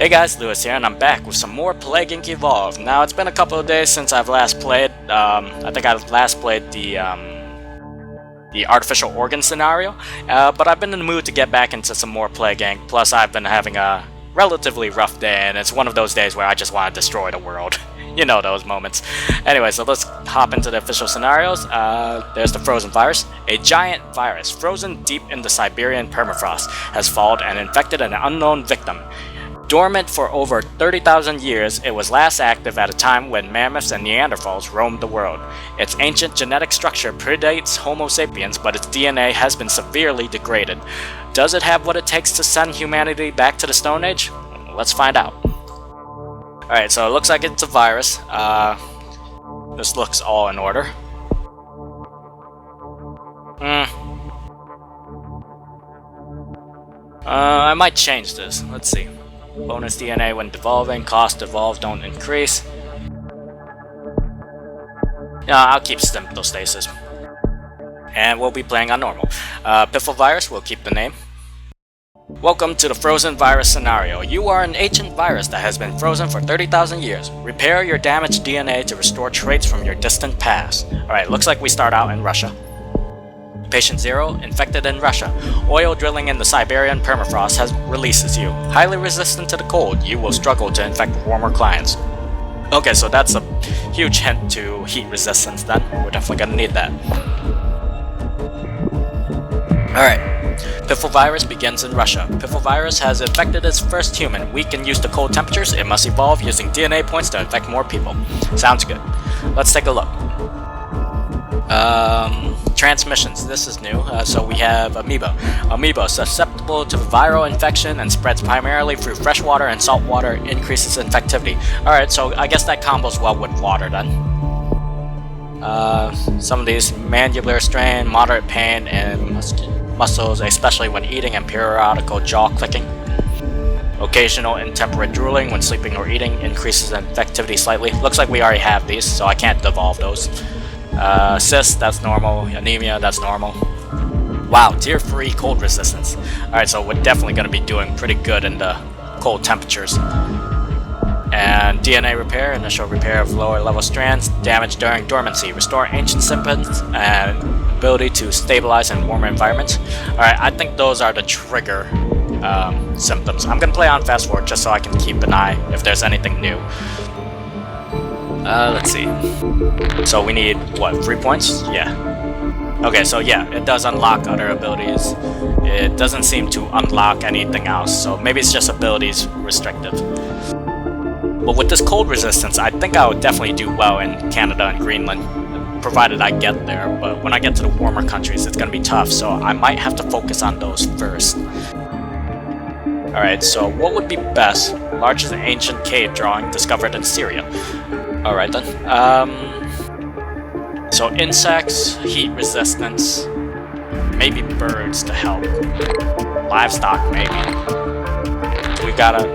Hey guys, Lewis here, and I'm back with some more Plague Inc. Evolved. Now, it's been a couple of days since I've last played. I think I last played the artificial organ scenario, but I've been in the mood to get back into some more Plague Inc. Plus, I've been having a relatively rough day, and it's one of those days where I just want to destroy the world. You know those moments. Anyway, so let's hop into the official scenarios. There's the frozen virus. A giant virus, frozen deep in the Siberian permafrost, has followed and infected an unknown victim. Dormant for over 30,000 years, it was last active at a time when mammoths and Neanderthals roamed the world. Its ancient genetic structure predates Homo sapiens, but its DNA has been severely degraded. Does it have what it takes to send humanity back to the Stone Age? Let's find out. Alright, so it looks like it's a virus. This looks all in order. I might change this. Let's see. Bonus DNA when devolving, cost devolve don't increase. Yeah, I'll keep symptostasis. And we'll be playing on normal. Piffle virus, we'll keep the name. Welcome to the frozen virus scenario. You are an ancient virus that has been frozen for 30,000 years. Repair your damaged DNA to restore traits from your distant past. Alright, looks like we start out in Russia. Patient 0, infected in Russia. Oil drilling in the Siberian permafrost releases you. Highly resistant to the cold, you will struggle to infect warmer clients. Okay, so that's a huge hint to heat resistance then. We're definitely gonna need that. Alright. Piffle virus begins in Russia. Piffle virus has infected its first human. Weak and used to cold temperatures, it must evolve using DNA points to infect more people. Sounds good. Let's take a look. Transmissions. This is new. So we have amoeba. Amoeba, susceptible to viral infection and spreads primarily through fresh water and salt water, increases infectivity. Alright, so I guess that combos well with water then. Some of these, mandibular strain, moderate pain in muscles, especially when eating, and periodical jaw clicking. Occasional intemperate drooling when sleeping or eating, increases infectivity slightly. Looks like we already have these, so I can't devolve those. Cyst, that's normal. Anemia, that's normal. Wow, tier 3 cold resistance. Alright, so we're definitely going to be doing pretty good in the cold temperatures. And DNA repair, initial repair of lower level strands, damage during dormancy, restore ancient symptoms, and ability to stabilize in warmer environments. Alright, I think those are the trigger symptoms. I'm going to play on fast forward just so I can keep an eye if there's anything new. Let's see. So we need, what, 3 points? Yeah. Okay, so yeah, it does unlock other abilities. It doesn't seem to unlock anything else, so maybe it's just abilities restrictive. But with this cold resistance, I think I would definitely do well in Canada and Greenland, provided I get there. But when I get to the warmer countries, it's going to be tough, so I might have to focus on those first. Alright, so what would be best? Largest ancient cave drawing discovered in Syria. Alright then. So insects, heat resistance, maybe birds to help. Livestock, maybe. So we gotta...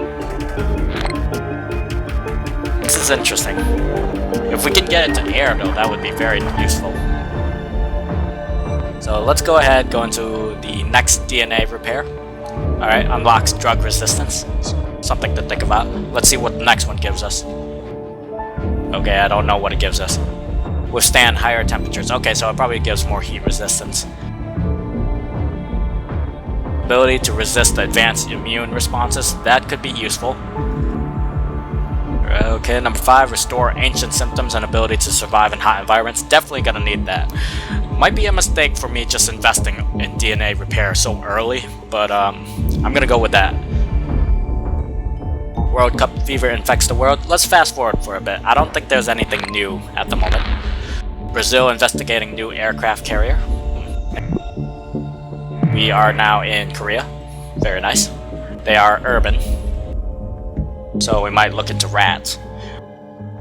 This is interesting. If we can get it to air though, that would be very useful. So let's go ahead, go into the next DNA repair. Alright, unlocks drug resistance. Something to think about. Let's see what the next one gives us. Okay, I don't know what it gives us. Withstand higher temperatures. Okay, so it probably gives more heat resistance. Ability to resist advanced immune responses. That could be useful. Okay, number 5, restore ancient symptoms and ability to survive in hot environments. Definitely gonna need that. Might be a mistake for me just investing in DNA repair so early, but I'm gonna go with that. World Cup fever infects the world. Let's fast forward for a bit. I don't think there's anything new at the moment. Brazil investigating new aircraft carrier. We are now in Korea. Very nice. They are urban, so we might look into rats.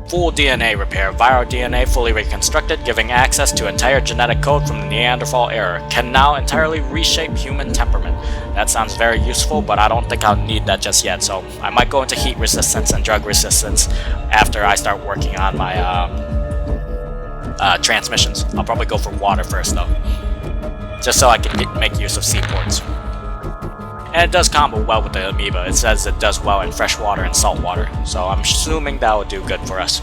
Full DNA repair. Viral DNA fully reconstructed, giving access to entire genetic code from the Neanderthal era. Can now entirely reshape human temperament. That sounds very useful, but I don't think I'll need that just yet, so I might go into heat resistance and drug resistance after I start working on my transmissions. I'll probably go for water first though, just so I can make use of seaports. And it does combo well with the amoeba. It says it does well in fresh water and salt water, so I'm assuming that will do good for us.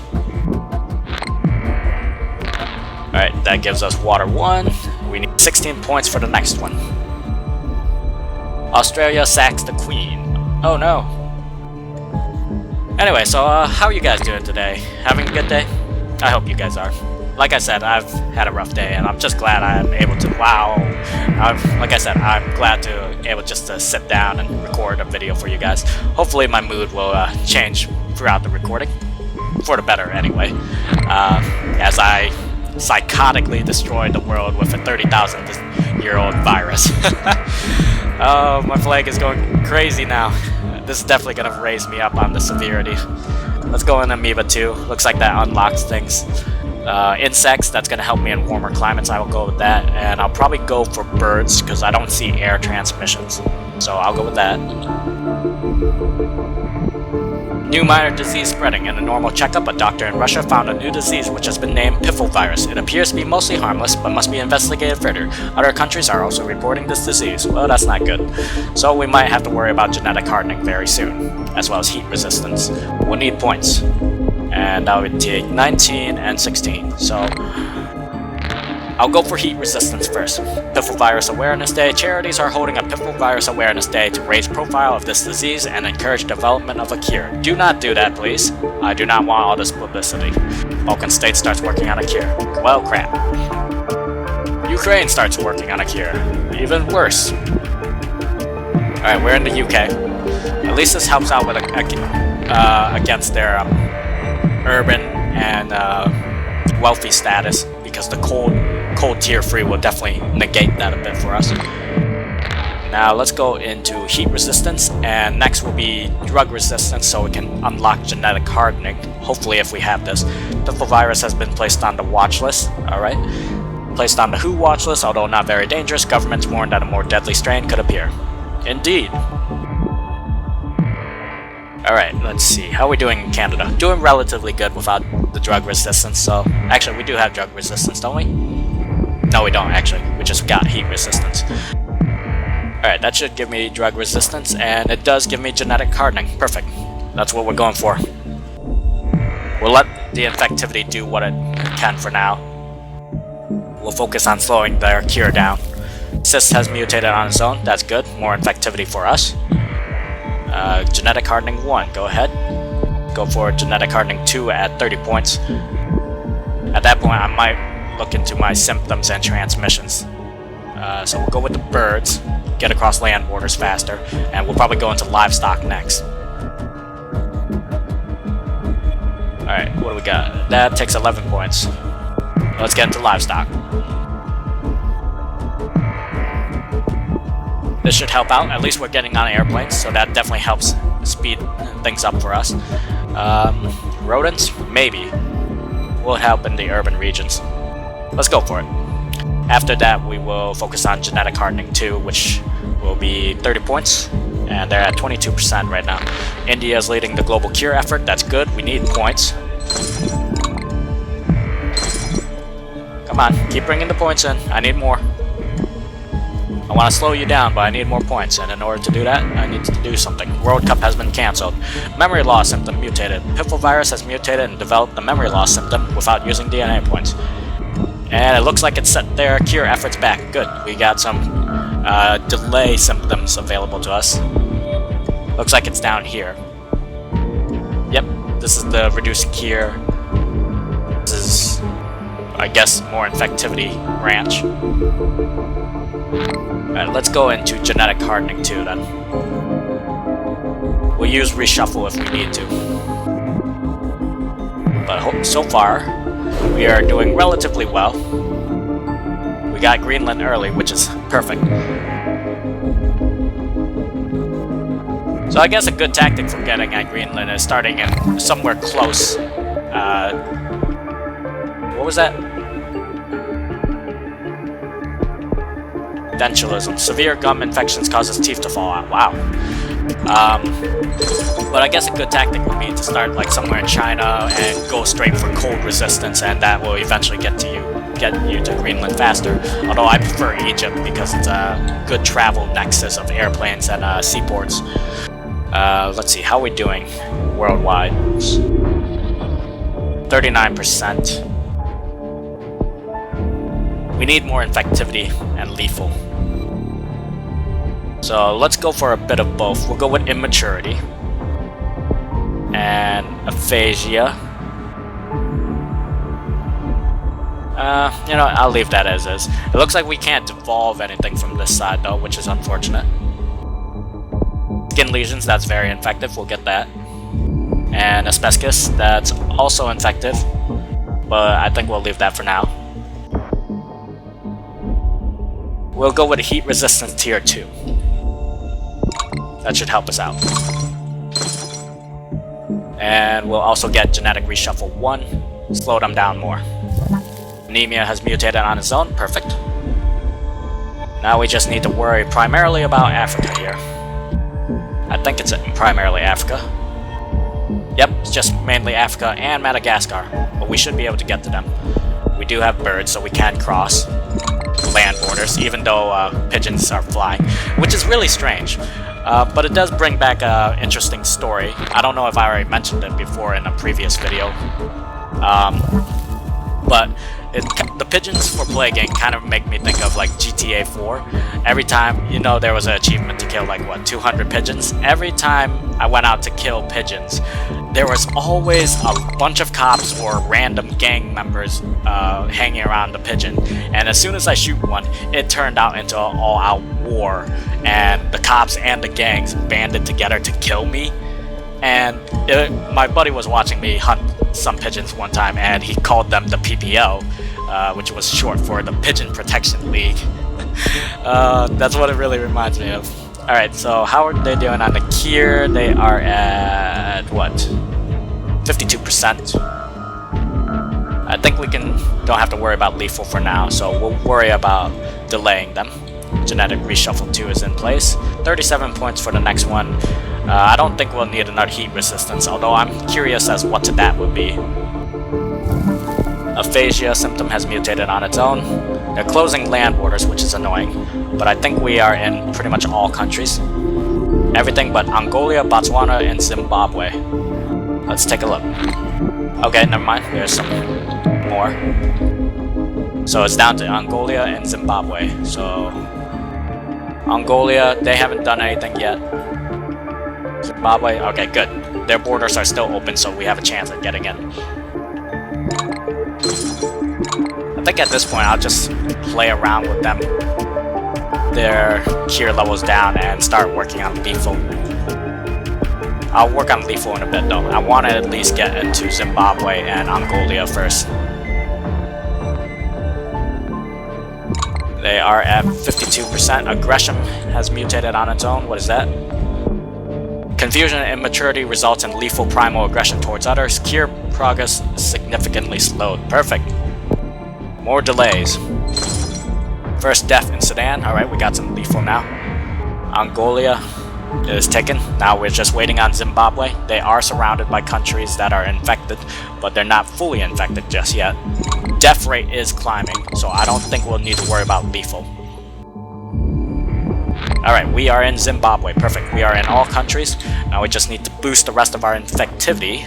Alright, that gives us water 1. We need 16 points for the next one. Australia sacks the queen. Oh no. Anyway, so how are you guys doing today? Having a good day? I hope you guys are. Like I said, I've had a rough day, and I'm just glad I'm able to, like I said, I'm glad to able just to sit down and record a video for you guys. Hopefully my mood will change throughout the recording, for the better anyway, as I psychotically destroyed the world with a 30,000-year-old virus. Oh, my flag is going crazy now. This is definitely going to raise me up on the severity. Let's go in Amoeba 2. Looks like that unlocks things. Insects, that's going to help me in warmer climates. I will go with that. And I'll probably go for birds because I don't see air transmissions. So I'll go with that. New minor disease spreading. In a normal checkup, a doctor in Russia found a new disease which has been named piffle virus. It appears to be mostly harmless, but must be investigated further. Other countries are also reporting this disease. Well, that's not good. So we might have to worry about genetic hardening very soon, as well as heat resistance. We'll need points. And that would take 19 and 16. So I'll go for heat resistance first. Piffle Virus Awareness Day. Charities are holding a Piffle Virus Awareness Day to raise profile of this disease and encourage development of a cure. Do not do that, please. I do not want all this publicity. Balkan State starts working on a cure. Well, crap. Ukraine starts working on a cure. Even worse. Alright, we're in the UK. At least this helps out with against their urban and wealthy status, because the cold tier 3 will definitely negate that a bit for us. Now let's go into heat resistance, and next will be drug resistance, so we can unlock genetic hardening, hopefully, if we have this. Piffle virus has been placed on the watch list. Alright, placed on the WHO watch list. Although not very dangerous, governments warned that a more deadly strain could appear. Indeed. Alright, let's see. How are we doing in Canada? Doing relatively good without the drug resistance, so... Actually, we do have drug resistance, don't we? No, we don't, actually. We just got heat resistance. Alright, that should give me drug resistance, and it does give me genetic hardening. Perfect. That's what we're going for. We'll let the infectivity do what it can for now. We'll focus on slowing their cure down. Cis has mutated on its own. That's good. More infectivity for us. Genetic hardening 1, go ahead. Go for genetic hardening 2 at 30 points. At that point, I might look into my symptoms and transmissions. So we'll go with the birds, get across land borders faster, and we'll probably go into livestock next. Alright, what do we got? That takes 11 points. Let's get into livestock. This should help out. At least we're getting on airplanes, so that definitely helps speed things up for us. Rodents? Maybe. Will help in the urban regions. Let's go for it. After that, we will focus on genetic hardening 2, which will be 30 points. And they're at 22% right now. India is leading the global cure effort. That's good. We need points. Come on, keep bringing the points in. I need more. I want to slow you down, but I need more points, and in order to do that, I need to do something. World Cup has been cancelled. Memory loss symptom mutated. Piffle virus has mutated and developed the memory loss symptom without using DNA points. And it looks like it set their cure efforts back. Good. We got some delay symptoms available to us. Looks like it's down here. Yep, this is the reduced cure. This is, I guess, more infectivity branch. Alright, let's go into genetic hardening 2 then. We'll use reshuffle if we need to. But so far, we are doing relatively well. We got Greenland early, which is perfect. So I guess a good tactic for getting at Greenland is starting in somewhere close. What was that? Dentulism. Severe gum infections causes teeth to fall out. Wow. But I guess a good tactic would be to start like somewhere in China and go straight for cold resistance, and that will eventually get get you to Greenland faster. Although I prefer Egypt because it's a good travel nexus of airplanes and seaports. Let's see, how are we doing worldwide? 39%. We need more infectivity and lethal. So let's go for a bit of both. We'll go with immaturity and aphasia. You know, I'll leave that as is. It looks like we can't evolve anything from this side though, which is unfortunate. Skin lesions, that's very infective, we'll get that. And asbestos, that's also infective, but I think we'll leave that for now. We'll go with heat resistance tier 2. That should help us out. And we'll also get genetic reshuffle 1, slow them down more. Anemia has mutated on its own, perfect. Now we just need to worry primarily about Africa here. I think it's primarily Africa. Yep, it's just mainly Africa and Madagascar, but we should be able to get to them. We do have birds, so we can cross land borders, even though pigeons are flying, which is really strange. But it does bring back an interesting story. I don't know if I already mentioned it before in a previous video. But the pigeons for Plague Inc. kind of make me think of like GTA 4. Every time, you know, there was an achievement to kill like, what, 200 pigeons? Every time I went out to kill pigeons, there was always a bunch of cops or random gang members hanging around the pigeon. And as soon as I shoot one, it turned out into an all-out war. And the cops and the gangs banded together to kill me. And my buddy was watching me hunt some pigeons one time, and he called them the PPL, which was short for the Pigeon Protection League. That's what it really reminds me of. Alright, so how are they doing on the Kier? They are at, what, 52%. I think we don't have to worry about lethal for now, so we'll worry about delaying them. Genetic reshuffle 2 is in place. 37 points for the next one. I don't think we'll need another heat resistance, although I'm curious as what that would be. Aphasia symptom has mutated on its own. They're closing land borders, which is annoying, but I think we are in pretty much all countries. Everything but Angola, Botswana, and Zimbabwe. Let's take a look. Okay, never mind, there's some more. So it's down to Angola and Zimbabwe. So Angola, they haven't done anything yet. Zimbabwe, okay, good. Their borders are still open, so we have a chance at getting in. I think at this point I'll just play around with them. Their Kier levels down and start working on lethal. I'll work on lethal in a bit though. I want to at least get into Zimbabwe and Angola first. They are at 52%. Aggression has mutated on its own. What is that? Confusion and immaturity results in lethal primal aggression towards others. Kier progress is significantly slowed. Perfect. More delays. First death in Sudan. Alright, we got some lethal now. Angola is taken. Now we're just waiting on Zimbabwe. They are surrounded by countries that are infected, but they're not fully infected just yet. Death rate is climbing, so I don't think we'll need to worry about lethal. Alright, we are in Zimbabwe. Perfect. We are in all countries. Now we just need to boost the rest of our infectivity.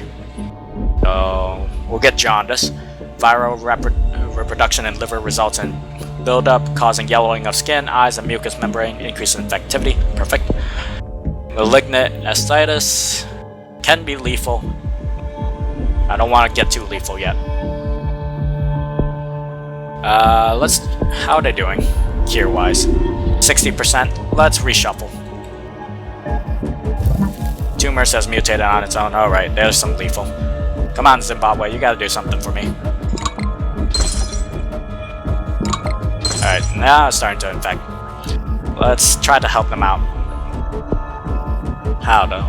So we'll get jaundice. Viral reproduction in liver results in buildup, causing yellowing of skin, eyes, and mucous membrane. Increase in infectivity. Perfect. Malignant ascites can be lethal. I don't want to get too lethal yet. How are they doing? Kier-wise. 60%. Let's reshuffle. Tumor says mutated on its own. Alright, there's some lethal. Come on, Zimbabwe, you gotta do something for me. Alright, now it's starting to infect. Let's try to help them out. How though?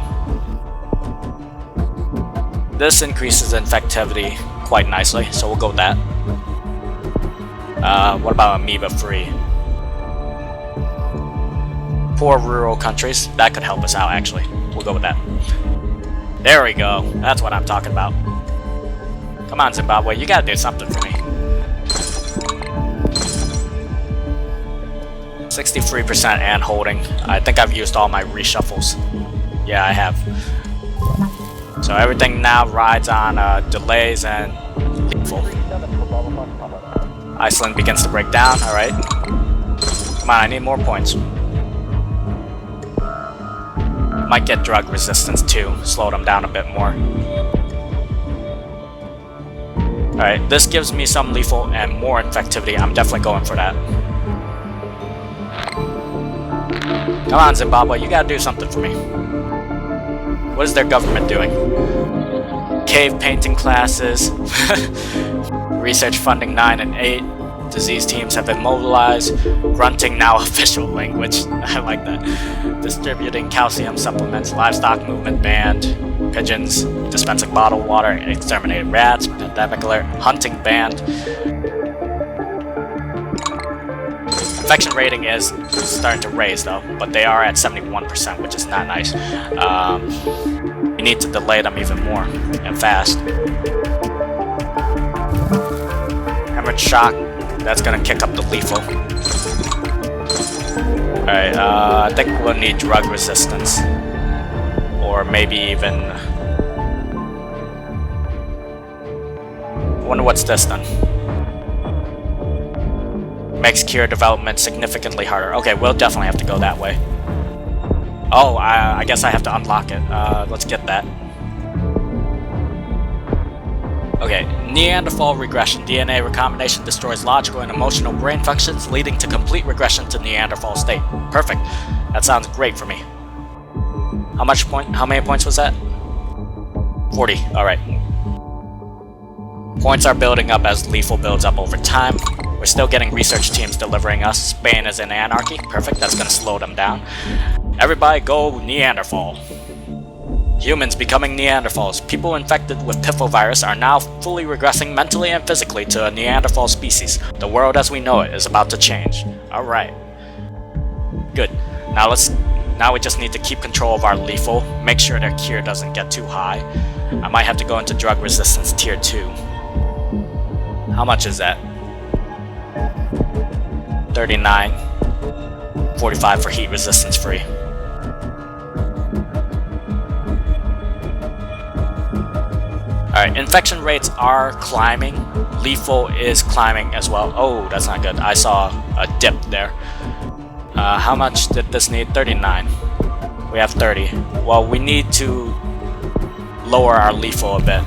This increases infectivity quite nicely, so we'll go with that. What about amoeba free? Poor rural countries. That could help us out, actually. We'll go with that. There we go. That's what I'm talking about. Come on, Zimbabwe. You gotta do something for me. 63% and holding. I think I've used all my reshuffles. Yeah, I have. So everything now rides on delays and lethal. Iceland begins to break down. Alright. Come on, I need more points. Might get drug resistance too. Slow them down a bit more. Alright, this gives me some lethal and more infectivity. I'm definitely going for that. Come on, Zimbabwe, you gotta do something for me. What is their government doing? Cave painting classes. Research funding 9 and 8. Disease teams have been mobilized. Grunting now official language. I like that. Distributing calcium supplements. Livestock movement banned. Pigeons. Dispensing bottled water. Exterminated rats. Pandemic alert. Hunting banned. Infection rating is starting to raise though, but they are at 71%, which is not nice. You need to delay them even more and fast. Hemorrhage shock, that's gonna kick up the lethal. Alright, I think we'll need drug resistance. Or maybe even... I wonder what's this then. Makes cure development significantly harder. Okay, we'll definitely have to go that way. Oh, I guess I have to unlock it. Let's get that. Okay, Neanderthal regression. DNA recombination destroys logical and emotional brain functions, leading to complete regression to Neanderthal state. Perfect. That sounds great for me. How many points was that? 40. Alright. Points are building up as lethal builds up over time. We're still getting research teams delivering us. Spain is in anarchy. Perfect, that's gonna slow them down. Everybody go Neanderthal. Humans becoming Neanderthals. People infected with piffle-virus are now fully regressing mentally and physically to a Neanderthal species. The world as we know it is about to change. Alright. Good. Now we just need to keep control of our lethal. Make sure their cure doesn't get too high. I might have to go into drug resistance tier 2. How much is that? 39, 45 for heat resistance free. Alright, infection rates are climbing. Lethal is climbing as well. Oh, that's not good. I saw a dip there. How much did this need? 39. We have 30. Well, we need to lower our lethal a bit.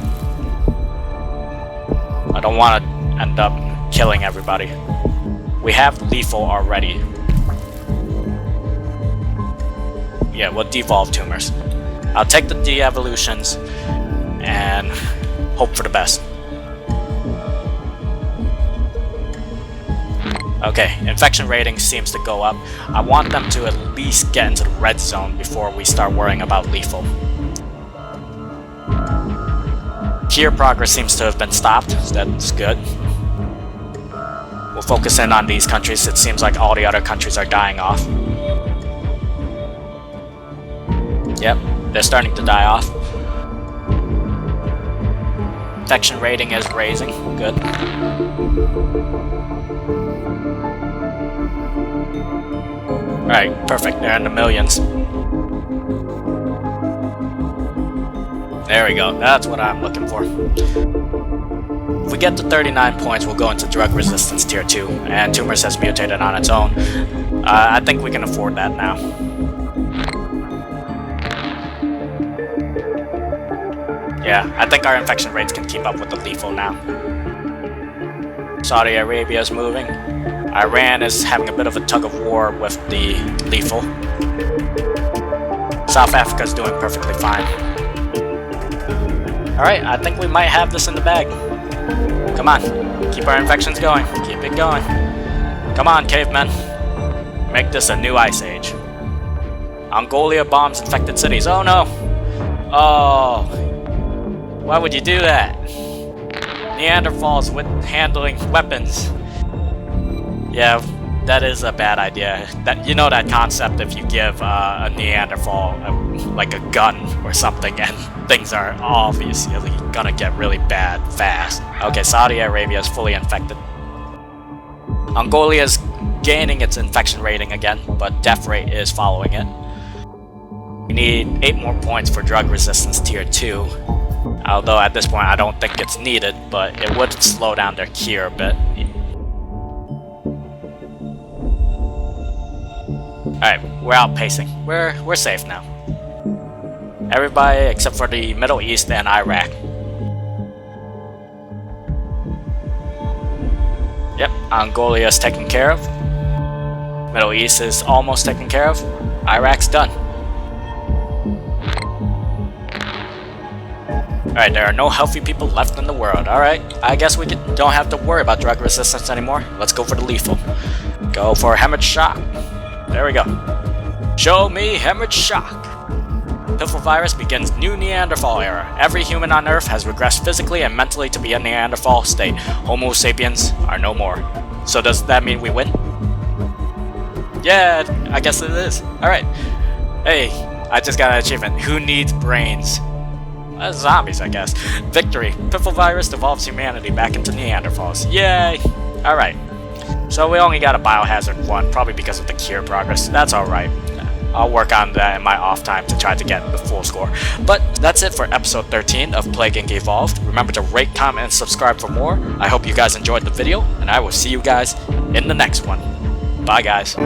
I don't want to end up killing everybody. We have lethal already. Yeah, we'll devolve tumors. I'll take the de-evolutions and hope for the best. Okay, infection rating seems to go up. I want them to at least get into the red zone before we start worrying about lethal. Cure progress seems to have been stopped, so that's good. We'll focus in on these countries. It seems like all the other countries are dying off. Yep, they're starting to die off. Infection rating is raising. Good. Alright, perfect. They're in the millions. There we go. That's what I'm looking for. If we get to 39 points, we'll go into drug resistance tier 2, and tumors has mutated on its own. I think we can afford that now. Yeah, I think our infection rates can keep up with the lethal now. Saudi Arabia is moving. Iran is having a bit of a tug of war with the lethal. South Africa is doing perfectly fine. Alright, I think we might have this in the bag. Come on, keep our infections going. Keep it going. Come on, cavemen. Make this a new ice age. Mongolia bombs infected cities. Oh no! Oh, why would you do that? Neanderthals with handling weapons. Yeah, that is a bad idea. That, you know that concept if you give a Neanderthal like a gun or something and things are obviously gonna get really bad fast. Okay, Saudi Arabia is fully infected. Mongolia is gaining its infection rating again, but death rate is following it. We need 8 more points for drug resistance tier 2. Although at this point I don't think it's needed, but it would slow down their cure a bit. Alright, we're outpacing. We're safe now. Everybody except for the Middle East and Iraq. Yep, Mongolia is taken care of. Middle East is almost taken care of. Iraq's done. Alright, there are no healthy people left in the world. Alright, I guess we don't have to worry about drug resistance anymore. Let's go for the lethal. Go for hemorrhage shock. There we go. Show me hemorrhage shock. Piffle virus begins new Neanderthal era. Every human on Earth has regressed physically and mentally to be a Neanderthal state. Homo sapiens are no more. So does that mean we win? Yeah, I guess it is. Alright. Hey, I just got an achievement. Who needs brains? Zombies, I guess. Victory. Piffle virus devolves humanity back into Neanderthals. Yay! Alright. So we only got a biohazard 1, probably because of the cure progress. That's alright. I'll work on that in my off time to try to get the full score. But that's it for episode 13 of Plague Inc. Evolved. Remember to rate, comment, and subscribe for more. I hope you guys enjoyed the video, and I will see you guys in the next one. Bye, guys.